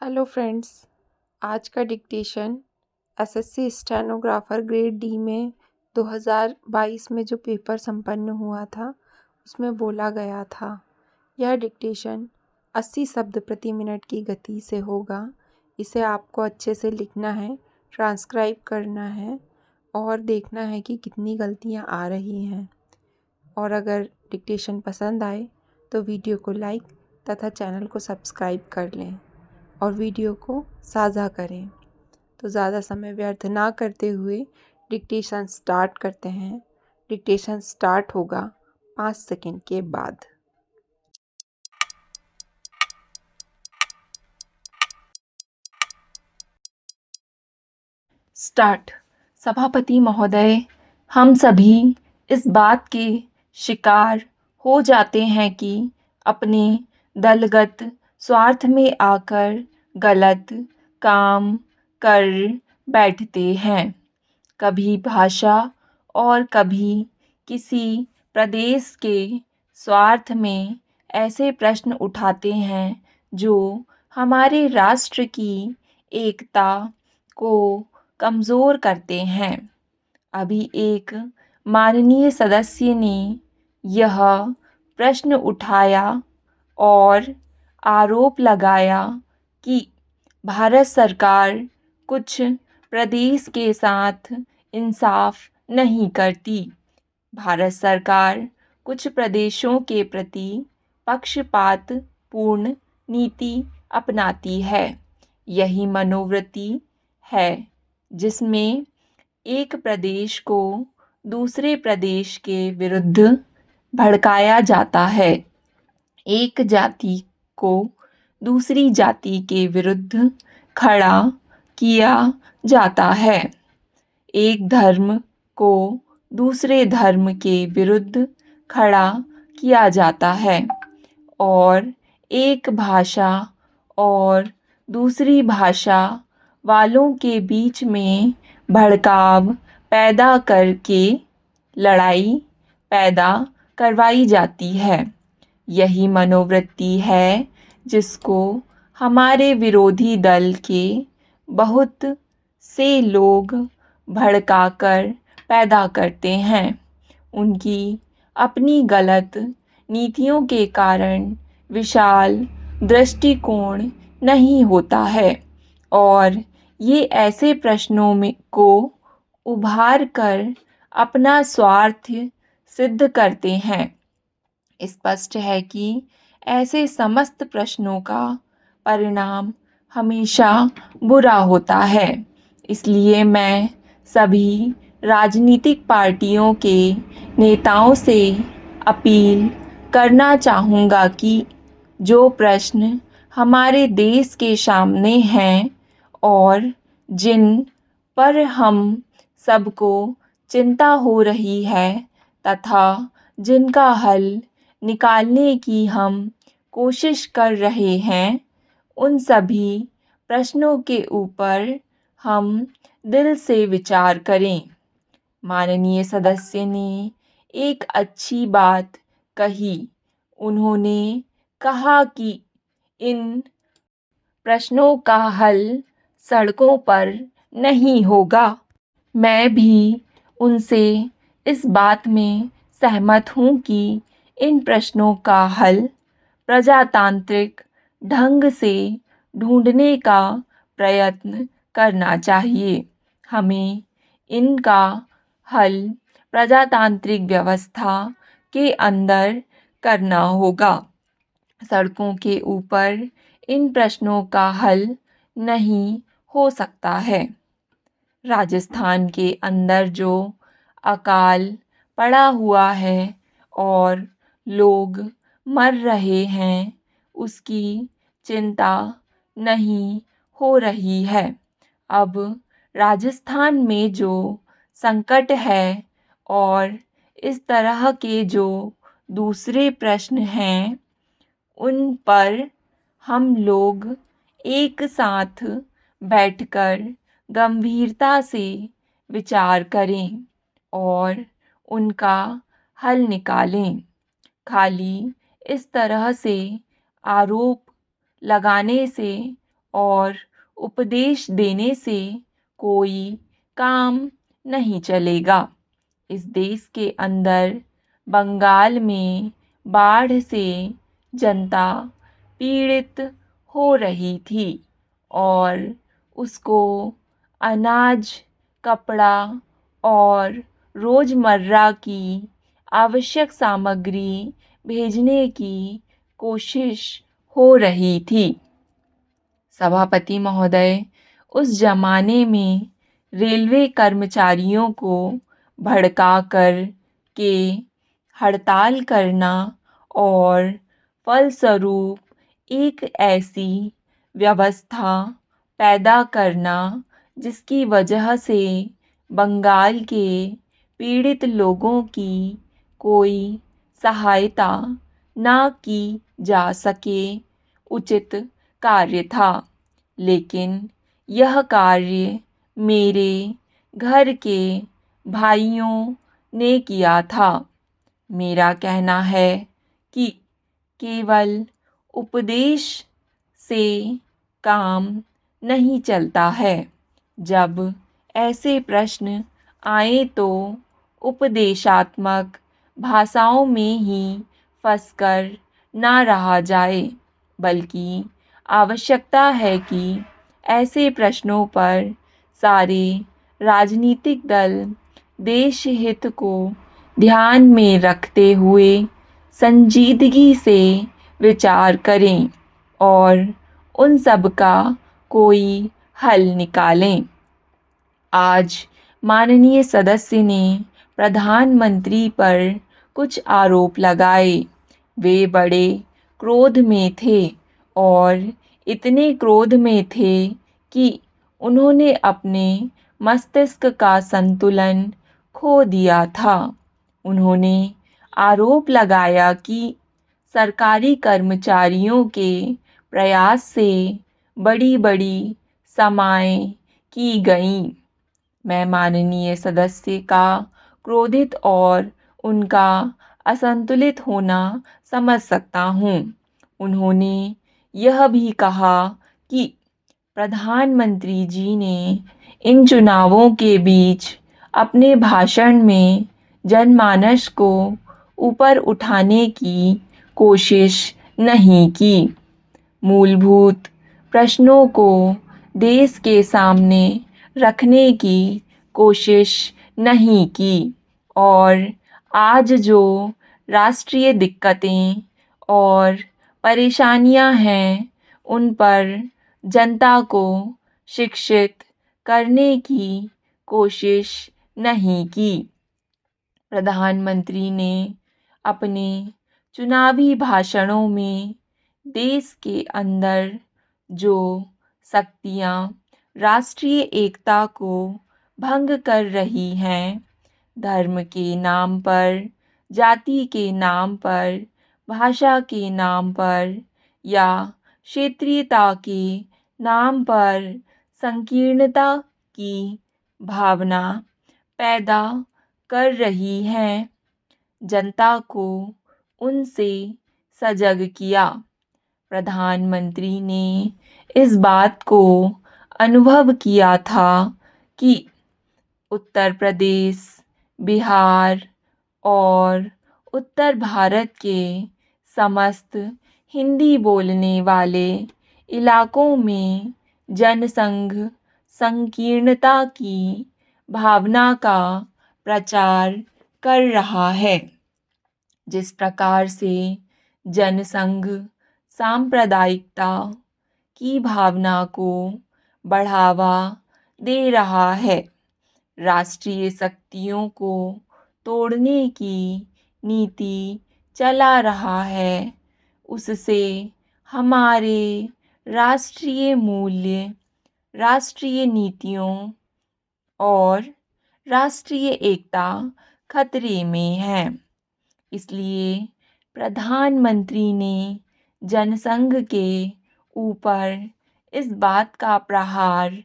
Hello friends. आज का dictation SSC stenographer grade D में 2022 में जो पेपर संपन्न हुआ था उसमें बोला गया था। यह डिक्टेशन 80 शब्द प्रति मिनट की गति से होगा। इसे आपको अच्छे से लिखना है, ट्रांसक्राइब करना है और देखना है कि कितनी गलतियां आ रही हैं। और अगर डिक्टेशन पसंद आए तो वीडियो को लाइक तथा चैनल को सब्सक्राइब कर लें और वीडियो को साझा करें। तो ज़्यादा समय व्यर्थ ना करते हुए डिक्टेशन स्टार्ट करते हैं। डिक्टेशन स्टार्ट होगा 5 सेकंड के बाद। स्टार्ट। सभापति महोदय, हम सभी इस बात के शिकार हो जाते हैं कि अपने दलगत स्वार्थ में आकर गलत काम कर बैठते हैं। कभी भाषा और कभी किसी प्रदेश के स्वार्थ में ऐसे प्रश्न उठाते हैं जो हमारे राष्ट्र की एकता को कमज़ोर करते हैं। अभी एक माननीय सदस्य ने यह प्रश्न उठाया और आरोप लगाया कि भारत सरकार कुछ प्रदेश के साथ इंसाफ नहीं करती। भारत सरकार कुछ प्रदेशों के प्रति पक्षपातपूर्ण नीति अपनाती है। यही मनोवृत्ति है जिसमें एक प्रदेश को दूसरे प्रदेश के विरुद्ध भड़काया जाता है, एक जाति को दूसरी जाति के विरुद्ध खड़ा किया जाता है, एक धर्म को दूसरे धर्म के विरुद्ध खड़ा किया जाता है और एक भाषा और दूसरी भाषा वालों के बीच में भड़काव पैदा करके लड़ाई पैदा करवाई जाती है। यही मनोवृत्ति है जिसको हमारे विरोधी दल के बहुत से लोग भड़काकर पैदा करते हैं। उनकी अपनी गलत नीतियों के कारण विशाल दृष्टिकोण नहीं होता है और ये ऐसे प्रश्नों में को उभार कर अपना स्वार्थ सिद्ध करते हैं। स्पष्ट है कि ऐसे समस्त प्रश्नों का परिणाम हमेशा बुरा होता है। इसलिए मैं सभी राजनीतिक पार्टियों के नेताओं से अपील करना चाहूँगा कि जो प्रश्न हमारे देश के सामने हैं और जिन पर हम सबको चिंता हो रही है तथा जिनका हल निकालने की हम कोशिश कर रहे हैं, उन सभी प्रश्नों के ऊपर हम दिल से विचार करें। माननीय सदस्य ने एक अच्छी बात कही। उन्होंने कहा कि इन प्रश्नों का हल सड़कों पर नहीं होगा। मैं भी उनसे इस बात में सहमत हूँ कि इन प्रश्नों का हल प्रजातांत्रिक ढंग से ढूंढने का प्रयत्न करना चाहिए। हमें इनका हल प्रजातांत्रिक व्यवस्था के अंदर करना होगा। सड़कों के ऊपर इन प्रश्नों का हल नहीं हो सकता है। राजस्थान के अंदर जो अकाल पड़ा हुआ है और लोग मर रहे हैं, उसकी चिंता नहीं हो रही है। अब राजस्थान में जो संकट है और इस तरह के जो दूसरे प्रश्न हैं, उन पर हम लोग एक साथ बैठकर गंभीरता से विचार करें और उनका हल निकालें। खाली इस तरह से आरोप लगाने से और उपदेश देने से कोई काम नहीं चलेगा। इस देश के अंदर बंगाल में बाढ़ से जनता पीड़ित हो रही थी और उसको अनाज, कपड़ा और रोज़मर्रा की आवश्यक सामग्री भेजने की कोशिश हो रही थी। सभापति महोदय, उस जमाने में रेलवे कर्मचारियों को भड़काकर के हड़ताल करना और फलस्वरूप एक ऐसी व्यवस्था पैदा करना जिसकी वजह से बंगाल के पीड़ित लोगों की कोई सहायता ना की जा सके, उचित कार्य था। लेकिन यह कार्य मेरे घर के भाइयों ने किया था। मेरा कहना है कि केवल उपदेश से काम नहीं चलता है। जब ऐसे प्रश्न आए तो उपदेशात्मक भाषाओं में ही फंसकर ना रहा जाए, बल्कि आवश्यकता है कि ऐसे प्रश्नों पर सारे राजनीतिक दल देश हित को ध्यान में रखते हुए संजीदगी से विचार करें और उन सब का कोई हल निकालें। आज माननीय सदस्य ने प्रधानमंत्री पर कुछ आरोप लगाए। वे बड़े क्रोध में थे और इतने क्रोध में थे कि उन्होंने अपने मस्तिष्क का संतुलन खो दिया था। उन्होंने आरोप लगाया कि सरकारी कर्मचारियों के प्रयास से बड़ी-बड़ी समाएं की गईं। मैं माननीय सदस्य का क्रोधित और उनका असंतुलित होना समझ सकता हूँ। उन्होंने यह भी कहा कि प्रधानमंत्री जी ने इन चुनावों के बीच अपने भाषण में जनमानस को ऊपर उठाने की कोशिश नहीं की, मूलभूत प्रश्नों को देश के सामने रखने की कोशिश नहीं की और आज जो राष्ट्रीय दिक्कतें और परेशानियां हैं, उन पर जनता को शिक्षित करने की कोशिश नहीं की। प्रधानमंत्री ने अपने चुनावी भाषणों में देश के अंदर जो शक्तियाँ राष्ट्रीय एकता को भंग कर रही हैं, धर्म के नाम पर, जाति के नाम पर, भाषा के नाम पर या क्षेत्रीयता के नाम पर संकीर्णता की भावना पैदा कर रही हैं, जनता को उनसे सजग किया। प्रधानमंत्री ने इस बात को अनुभव किया था कि उत्तर प्रदेश, बिहार और उत्तर भारत के समस्त हिंदी बोलने वाले इलाकों में जनसंघ संकीर्णता की भावना का प्रचार कर रहा है। जिस प्रकार से जनसंघ सांप्रदायिकता की भावना को बढ़ावा दे रहा है, राष्ट्रीय शक्तियों को तोड़ने की नीति चला रहा है, उससे हमारे राष्ट्रीय मूल्य, राष्ट्रीय नीतियों और राष्ट्रीय एकता खतरे में है। इसलिए प्रधानमंत्री ने जनसंघ के ऊपर इस बात का प्रहार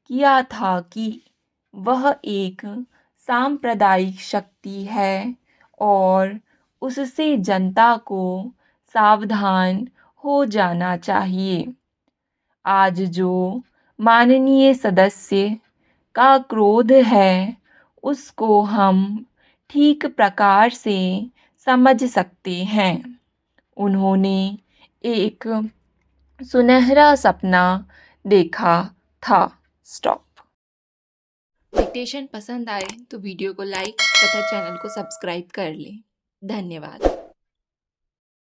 किया था कि वह एक सांप्रदायिक शक्ति है और उससे जनता को सावधान हो जाना चाहिए। आज जो माननीय सदस्य का क्रोध है उसको हम ठीक प्रकार से समझ सकते हैं। उन्होंने एक सुनहरा सपना देखा था। स्टॉप। डिक्टेशन पसंद आए तो वीडियो को लाइक तथा चैनल को सब्सक्राइब कर लें। धन्यवाद।